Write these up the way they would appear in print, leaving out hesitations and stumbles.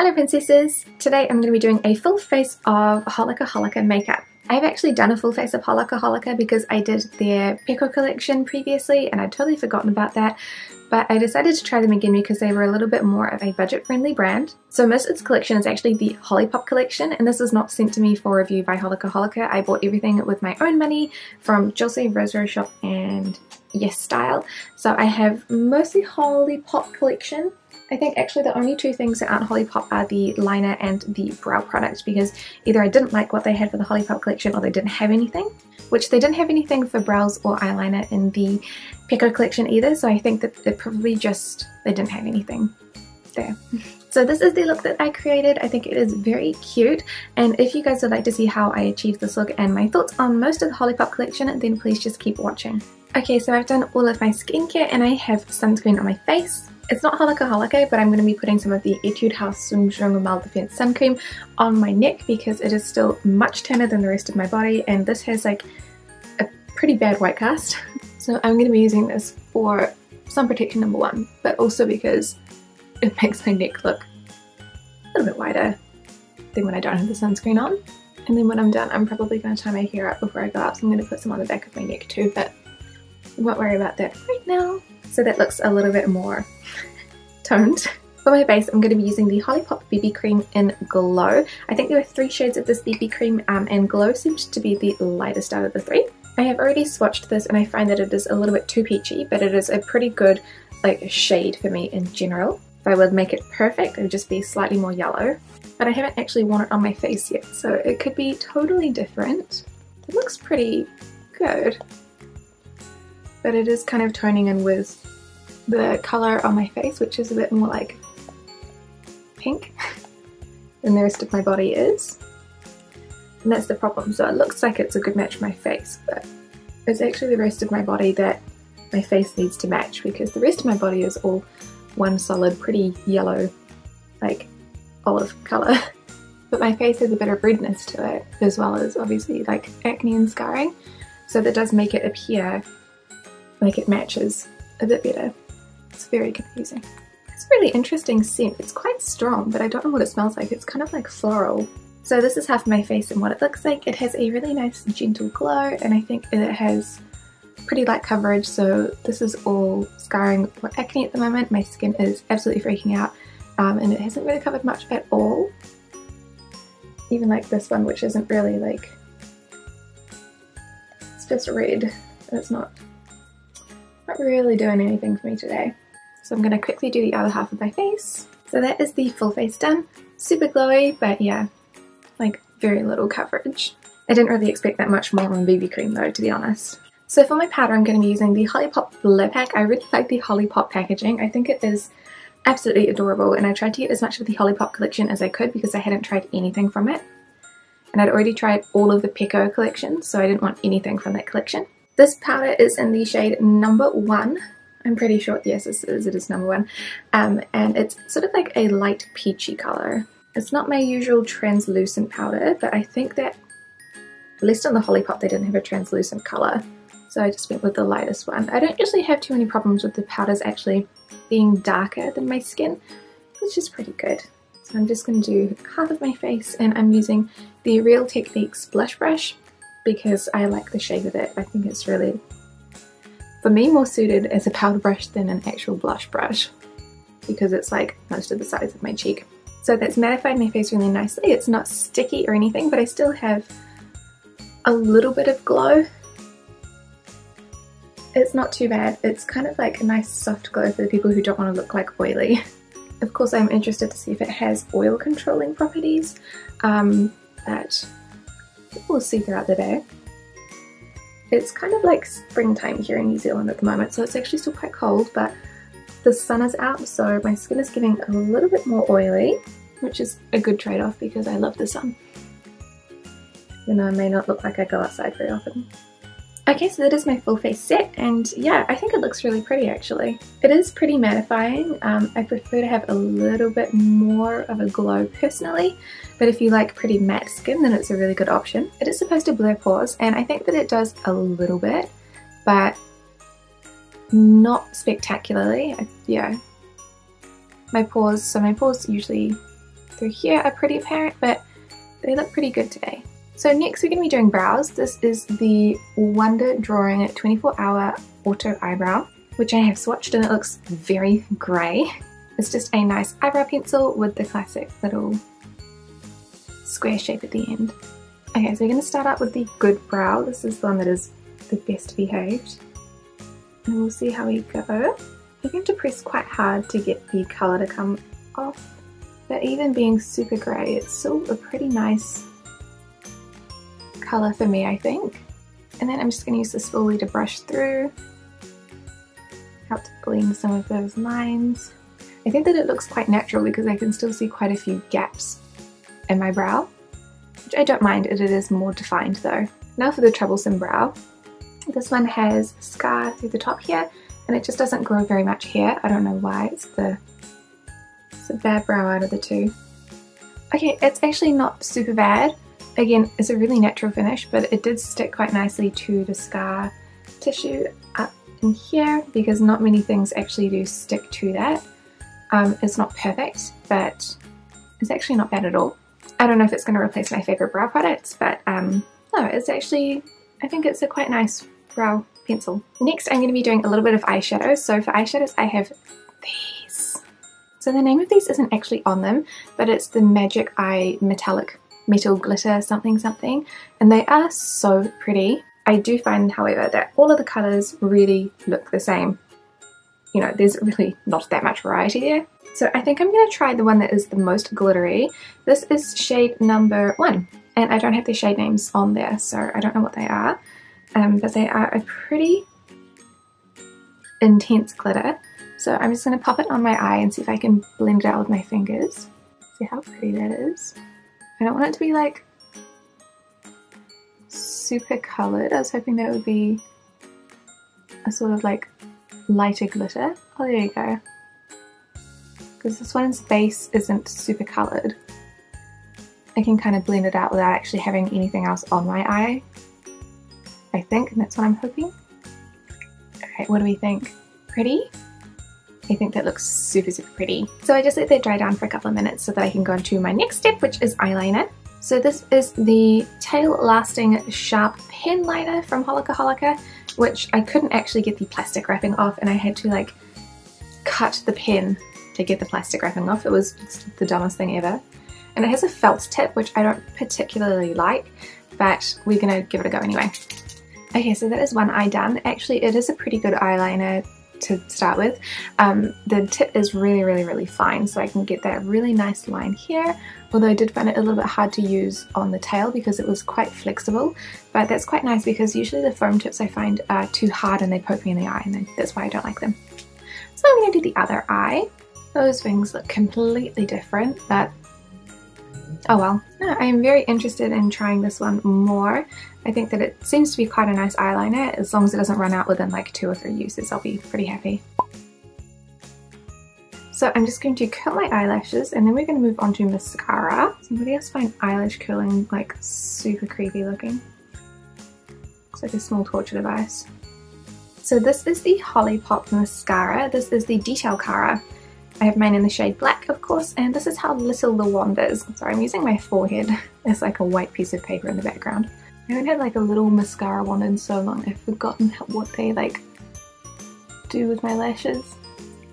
Hello princesses! Today I'm going to be doing a full face of Holika Holika makeup. I've actually done a full face of Holika Holika because I did their Pact collection previously and I'd totally forgotten about that, but I decided to try them again because they were a little bit more of a budget friendly brand. So most of its collection is actually the Holipop collection, and this was not sent to me for review by Holika Holika. I bought everything with my own money from José Rosary Shop and Yes Style. So I have mostly Holipop collection. I think actually the only two things that aren't Holipop are the liner and the brow product, because either I didn't like what they had for the Holipop collection or they didn't have anything, which they didn't have anything for brows or eyeliner in the Pact collection either, so I think that they're probably just, they didn't have anything there. So this is the look that I created. I think it is very cute, and if you guys would like to see how I achieved this look and my thoughts on most of the Holipop collection, then please just keep watching. Okay, so I've done all of my skincare and I have sunscreen on my face. It's not Holika Holika, but I'm going to be putting some of the Etude House Mal Defense Sun Cream on my neck because it is still much tanner than the rest of my body, and this has like a pretty bad white cast. So I'm going to be using this for sun protection number one, but also because it makes my neck look a little bit wider than when I don't have the sunscreen on. And then when I'm done, I'm probably going to tie my hair up before I go up, so I'm going to put some on the back of my neck too, but I won't worry about that right now. So that looks a little bit more toned. For my base, I'm going to be using the Holipop BB Cream in Glow. I think there are 3 shades of this BB Cream, and Glow seems to be the lightest out of the 3. I have already swatched this and I find that it is a little bit too peachy, but it is a pretty good shade for me in general. If I would make it perfect, it would just be slightly more yellow. But I haven't actually worn it on my face yet, so it could be totally different. It looks pretty good, but it is kind of toning in with the colour on my face, which is a bit more like pink than the rest of my body is. And that's the problem. So it looks like it's a good match for my face, but it's actually the rest of my body that my face needs to match, because the rest of my body is all one solid pretty yellow, like olive colour. But my face has a bit of redness to it, as well as obviously like acne and scarring, so that does make it appear like it matches a bit better. It's very confusing. It's a really interesting scent. It's quite strong, but I don't know what it smells like. It's kind of like floral. So this is half my face and what it looks like. It has a really nice gentle glow, and I think it has pretty light coverage, so this is all scarring for acne at the moment. My skin is absolutely freaking out, and it hasn't really covered much at all. Even like this one, which isn't really like, it's just red. It's not really doing anything for me today. So I'm going to quickly do the other half of my face. So that is the full face done. Super glowy, but yeah, like very little coverage. I didn't really expect that much more on BB cream though, to be honest. So for my powder, I'm going to be using the Holipop Blur Pack. I really like the Holipop packaging. I think it is absolutely adorable, and I tried to get as much of the Holipop collection as I could because I hadn't tried anything from it. And I'd already tried all of the Pact collection, so I didn't want anything from that collection. This powder is in the shade number 1. I'm pretty sure, yes it is number 1. And it's sort of like a light peachy colour. It's not my usual translucent powder, but I think that, at least on the Holipop, they didn't have a translucent colour. So I just went with the lightest one. I don't usually have too many problems with the powders actually being darker than my skin, which is pretty good. So I'm just going to do half of my face, and I'm using the Real Techniques blush brush because I like the shape of it. I think it's really, for me, more suited as a powder brush than an actual blush brush, because it's like most of the size of my cheek. So that's mattified my face really nicely. It's not sticky or anything, but I still have a little bit of glow. It's not too bad. It's kind of like a nice soft glow for the people who don't want to look like oily. Of course, I'm interested to see if it has oil controlling properties, but we'll see throughout the day. It's kind of like springtime here in New Zealand at the moment, so it's actually still quite cold, but the sun is out, so my skin is getting a little bit more oily, which is a good trade-off because I love the sun. Even though I may not look like I go outside very often. Okay, so that is my full face set, and yeah, I think it looks really pretty actually. It is pretty mattifying. I prefer to have a little bit more of a glow personally, but if you like pretty matte skin, then it's a really good option. It is supposed to blur pores, and I think that it does a little bit, but not spectacularly. Yeah, my pores, so my pores usually through here are pretty apparent, but they look pretty good today. So next we're going to be doing brows. This is the Wonder Drawing 24-hour Auto Eyebrow, which I have swatched and it looks very grey. It's just a nice eyebrow pencil with the classic little square shape at the end. Okay, so we're going to start out with the good brow. This is the one that is the best behaved. And we'll see how we go. I'm going to press quite hard to get the colour to come off. But even being super grey, it's still a pretty nice colour for me, I think. And then I'm just going to use the spoolie to brush through. Help to blend some of those lines. I think that it looks quite natural because I can still see quite a few gaps in my brow, which I don't mind, it is more defined though. Now for the troublesome brow. This one has a scar through the top here and it just doesn't grow very much here. I don't know why, it's a bad brow out of the two. Okay, it's actually not super bad. Again, it's a really natural finish, but it did stick quite nicely to the scar tissue up in here because not many things actually do stick to that. It's not perfect, but it's actually not bad at all. I don't know if it's going to replace my favourite brow products, but no, it's actually, I think it's a quite nice brow pencil. Next I'm going to be doing a little bit of eyeshadow. So for eyeshadows I have these. So the name of these isn't actually on them, but it's the Magic Eye Metallic Metal Glitter something something, and they are so pretty. I do find, however, that all of the colours really look the same. You know, there's really not that much variety there. So I think I'm going to try the one that is the most glittery. This is shade number 1, and I don't have the shade names on there, so I don't know what they are. But they are a pretty intense glitter. So I'm just going to pop it on my eye and see if I can blend it out with my fingers. See how pretty that is. I don't want it to be like super coloured. I was hoping that it would be a sort of like lighter glitter. Oh, there you go. Because this one's base isn't super coloured. I can kind of blend it out without actually having anything else on my eye, I think, and that's what I'm hoping. Okay, what do we think? Pretty? I think that looks super pretty. So I just let that dry down for a couple of minutes so that I can go on to my next step, which is eyeliner. So this is the Tail Lasting Sharp Pen Liner from Holika Holika, which I couldn't actually get the plastic wrapping off, and I had to like cut the pen to get the plastic wrapping off. It was the dumbest thing ever. And it has a felt tip, which I don't particularly like, but we're gonna give it a go anyway. Okay, so that is one eye done. Actually, it is a pretty good eyeliner to start with. The tip is really fine, so I can get that really nice line here, although I did find it a little bit hard to use on the tail because it was quite flexible, but that's quite nice because usually the foam tips I find are too hard and they poke me in the eye, and that's why I don't like them. So I'm going to do the other eye. Those wings look completely different, but oh well. Yeah, I am very interested in trying this one more. I think that it seems to be quite a nice eyeliner. As long as it doesn't run out within like 2 or 3 uses, I'll be pretty happy. So I'm just going to curl my eyelashes and then we're going to move on to mascara. Somebody else find eyelash curling like super creepy looking. Looks like a small torture device. So this is the Holipop mascara. This is the Detail Cara. I have mine in the shade black, of course, and this is how little the wand is. Sorry, I'm using my forehead as like a white piece of paper in the background. I haven't had like a little mascara wand in so long, I've forgotten what they like do with my lashes.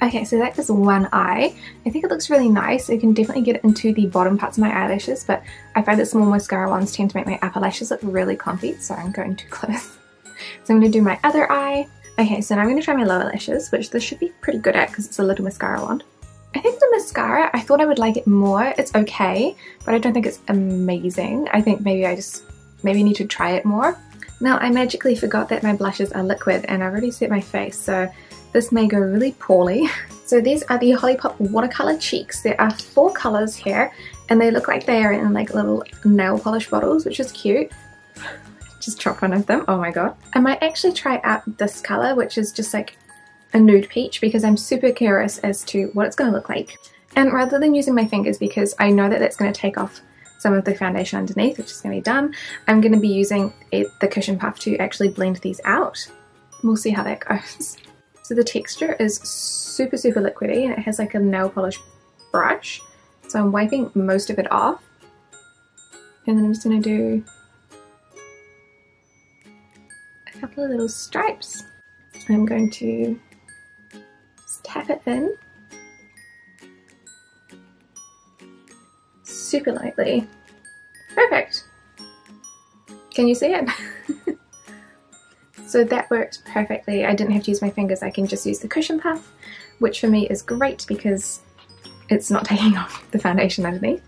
Okay, so that is one eye. I think it looks really nice. You can definitely get it into the bottom parts of my eyelashes, but I find that small mascara wands tend to make my upper lashes look really clumpy, so I'm going too close. So I'm going to do my other eye. Okay, so now I'm going to try my lower lashes, which this should be pretty good at because it's a little mascara wand. I think the mascara, I thought I would like it more. It's okay, but I don't think it's amazing. I think maybe I need to try it more. Now I magically forgot that my blushes are liquid and I've already set my face, so this may go really poorly. So these are the Holipop Watercolor Cheeks. There are 4 colours here and they look like they are in like little nail polish bottles, which is cute. Just dropped one of them, oh my god. I might actually try out this colour, which is just like a nude peach, because I'm super curious as to what it's going to look like. And rather than using my fingers, because I know that that's going to take off some of the foundation underneath, which is going to be done, I'm going to be using the cushion puff to actually blend these out. We'll see how that goes. So the texture is super liquidy and it has like a nail polish brush. So I'm wiping most of it off, and then I'm just going to do a couple of little stripes. I'm going to just tap it in super lightly. Perfect. Can you see it? So that worked perfectly. I didn't have to use my fingers, I can just use the cushion puff, which for me is great because it's not taking off the foundation underneath.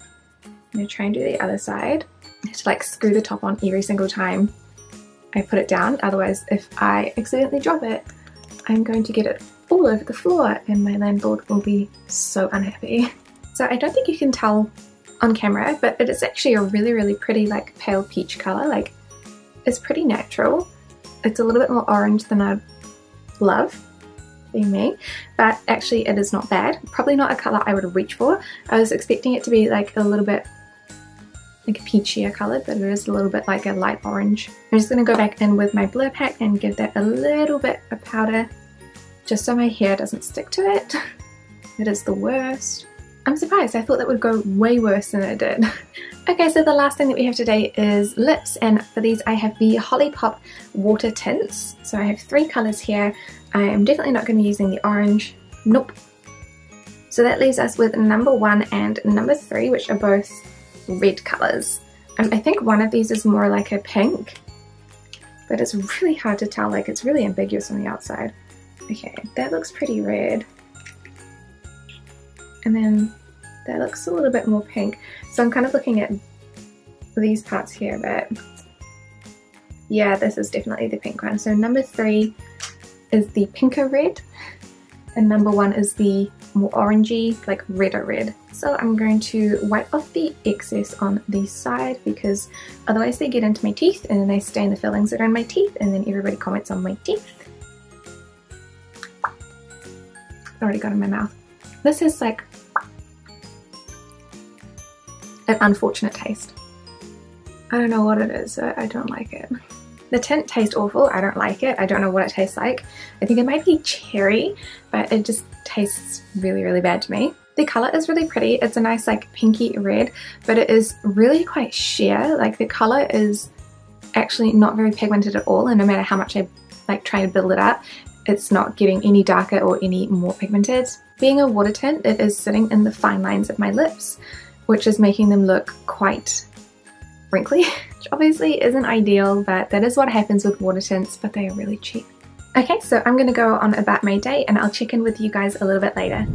I'm going to try and do the other side. I have to like screw the top on every single time I put it down, otherwise if I accidentally drop it, I'm going to get it all over the floor and my landlord will be so unhappy. So I don't think you can tell on camera, but it is actually a really pretty like pale peach colour. Like, it's pretty natural. It's a little bit more orange than I'd love, being me, but actually it is not bad. Probably not a colour I would reach for. I was expecting it to be like a little bit like a peachier colour, but it is a little bit like a light orange. I'm just going to go back in with my Blur Pack and give that a little bit of powder just so my hair doesn't stick to it. It is the worst. I'm surprised, I thought that would go way worse than it did. Okay, so the last thing that we have today is lips, and for these I have the Holi Pop water tints. So I have 3 colours here. I am definitely not going to be using the orange. Nope. So that leaves us with number 1 and number 3, which are both red colours. I think one of these is more like a pink, but it's really hard to tell, like it's really ambiguous on the outside. Okay, that looks pretty red. And then that looks a little bit more pink. So I'm kind of looking at these parts here, but yeah, this is definitely the pink one. So number 3 is the pinker red, and number 1 is the more orangey, like redder red. So I'm going to wipe off the excess on the side because otherwise they get into my teeth and then they stain the fillings that are in my teeth and then everybody comments on my teeth. Already got in my mouth. This is like an unfortunate taste. I don't know what it is, so I don't like it. The tint tastes awful, I don't like it. I don't know what it tastes like. I think it might be cherry, but it just tastes really bad to me. The colour is really pretty. It's a nice like pinky red, but it is really quite sheer. Like the colour is actually not very pigmented at all, and no matter how much I like try to build it up, it's not getting any darker or any more pigmented. Being a water tint, it is sitting in the fine lines of my lips, which is making them look quite wrinkly, which obviously isn't ideal, but that is what happens with water tints, but they are really cheap. Okay, so I'm gonna go on about my day and I'll check in with you guys a little bit later.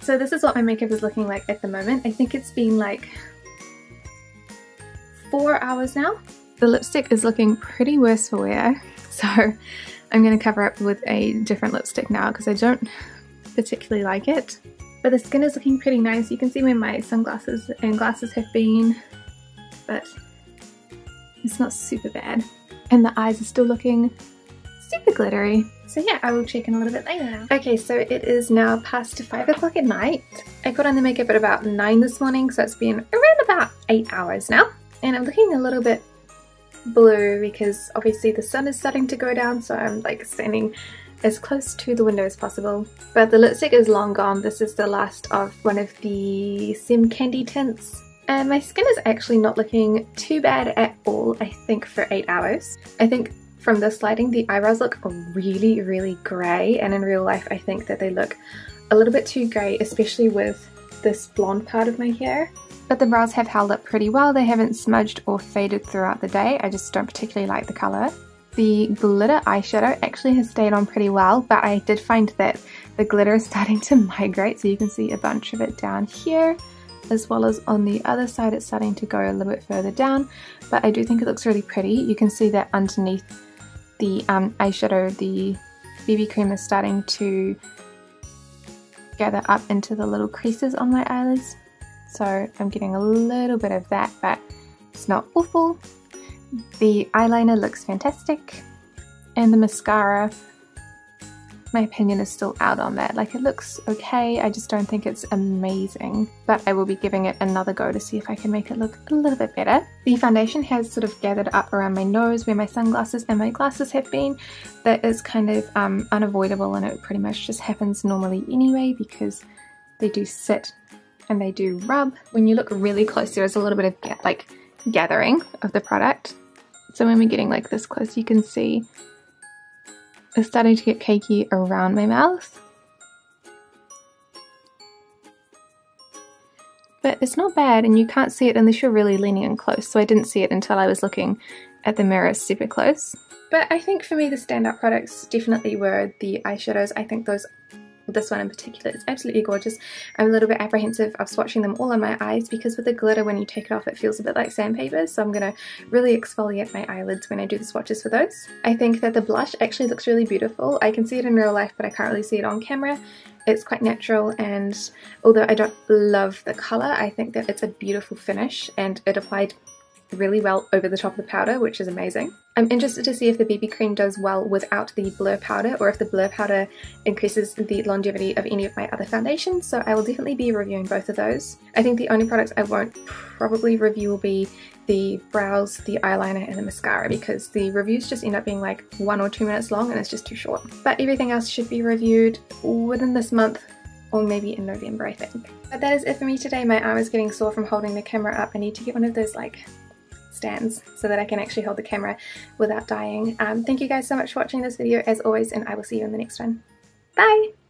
So this is what my makeup is looking like at the moment. I think it's been like 4 hours now. The lipstick is looking pretty worse for wear, so I'm going to cover up with a different lipstick now because I don't particularly like it. But the skin is looking pretty nice. You can see where my sunglasses and glasses have been, but it's not super bad. And the eyes are still looking super glittery. So yeah, I will check in a little bit later now. Okay, so it is now past 5 o'clock at night. I put on the makeup at about 9 this morning, so it's been around about 8 hours now. And I'm looking a little bit blue because obviously the sun is starting to go down, so I'm like standing as close to the window as possible. But the lipstick is long gone. This is the last of one of the Sim Candy tints. And my skin is actually not looking too bad at all, I think, for 8 hours. I think from this lighting the eyebrows look really, really grey, and in real life I think that they look a little bit too grey, especially with this blonde part of my hair. But the brows have held up pretty well. They haven't smudged or faded throughout the day. I just don't particularly like the colour. The glitter eyeshadow actually has stayed on pretty well, but I did find that the glitter is starting to migrate, so you can see a bunch of it down here, as well as on the other side it's starting to go a little bit further down, but I do think it looks really pretty. You can see that underneath the eyeshadow, the BB cream is starting to gather up into the little creases on my eyelids. So I'm getting a little bit of that, but it's not awful. The eyeliner looks fantastic, and the mascara, my opinion is still out on that. Like, it looks okay, I just don't think it's amazing, but I will be giving it another go to see if I can make it look a little bit better. The foundation has sort of gathered up around my nose where my sunglasses and my glasses have been. That is kind of unavoidable, and it pretty much just happens normally anyway because they do sit and they do rub. When you look really close, there is a little bit of like gathering of the product. So when we're getting like this close, you can see it's starting to get cakey around my mouth. But it's not bad, and you can't see it unless you're really leaning in close. So I didn't see it until I was looking at the mirror super close. But I think for me the standout products definitely were the eyeshadows. I think this one in particular is absolutely gorgeous. I'm a little bit apprehensive of swatching them all on my eyes because with the glitter, when you take it off, it feels a bit like sandpaper, so I'm going to really exfoliate my eyelids when I do the swatches for those. I think that the blush actually looks really beautiful. I can see it in real life, but I can't really see it on camera. It's quite natural, and although I don't love the colour, I think that it's a beautiful finish, and it applied really well over the top of the powder, which is amazing. I'm interested to see if the BB cream does well without the blur powder, or if the blur powder increases the longevity of any of my other foundations, so I will definitely be reviewing both of those. I think the only products I won't probably review will be the brows, the eyeliner, and the mascara, because the reviews just end up being like 1 or 2 minutes long and it's just too short. But everything else should be reviewed within this month, or maybe in November, I think. But that is it for me today. My arm is getting sore from holding the camera up. I need to get one of those like stands so that I can actually hold the camera without dying. Thank you guys so much for watching this video as always, and I will see you in the next one. Bye!